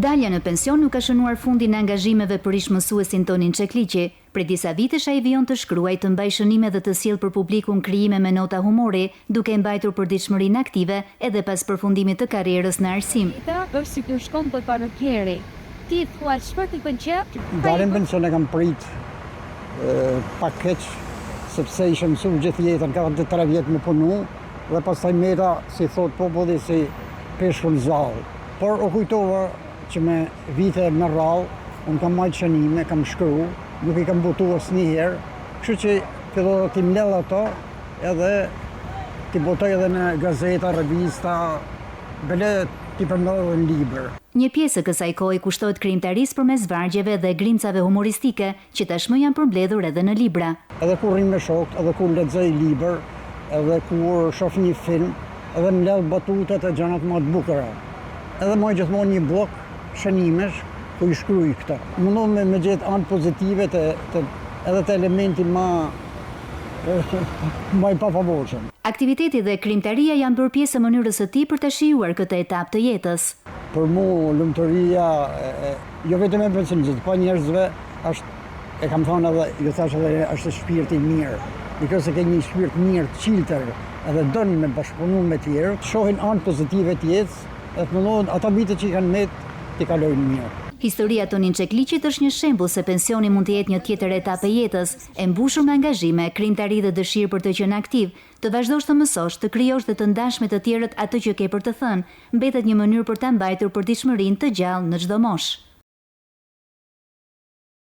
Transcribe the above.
Dalja në pension nuk ka shënuar fundin e angazhimeve për ish mësuesin Tonin Çekliqi. Prej disa vitesh ai vijon të shkruaj, të mbaj shënime dhe të sjell për publikun krijime me nota humori, duke mbajtur përditshmërinë aktive edhe pas përfundimit të karrierës në arsim. Si të shkon për parëkjeri, ti thua çfarë të pëlqen? Dalin pension e kam prit pak keq, sepse ishe mësuar gjithë jetën, ka 3 vjet më punu, dhe pastaj meta, si thot populli, si peshkun zall. Por u kujtova që me vite me radhë, unë kam marrë shënime, kam shkru, nuk i kam botu asnjëherë, kështu që fillova t'i mbledh ato, edhe t'i botoj edhe në gazeta, revista, bile t'i përmbledh edhe në libër. Një pjesë e kësaj kohe kushtohet krijimtarisë përmes vargjeve dhe grimcave humoristike, që tashmë janë përmbledhur edhe në libra. Edhe kur rrim me shokët, edhe kur lexoj libër, edhe kur shoh një film, edhe mbledh batutat e gjanat më të bukura. Edhe më gjithmonë një blok shënimesh ku i shkruaj këta. Mundon me gjetë anë pozitive edhe të elementi më i pafavorshëm. Aktiviteti dhe krijimtaria janë bërë pjesë e mënyrës së tij për të shijuar këtë etapë të jetës. Për mua lumturia, jo vetëm e pensionistëve, po njerëzve, e kam thënë edhe, ju thash edhe, është shpirti i mirë. Nëse ke një shpirt mirë, të qiltër, edhe don me bashkëpunu me tjerë, shohin anë pozitive të jetës, dhe të mundohen ata vite që i kanë met, t'i kalojnë mirë. Historia Tonin Çekliqit është një shembull se pensioni mund të jetë një tjetër etapë e jetës, e mbushur me angazhime, krijimtari dhe dëshirë për të qenë aktiv, të vazhdosh të mësosh, të krijosh dhe të ndash me të tjerët atë që ke për të thënë, mbetet një mënyrë për ta mbajtur përditshmërinë të gjallë në çdo moshë.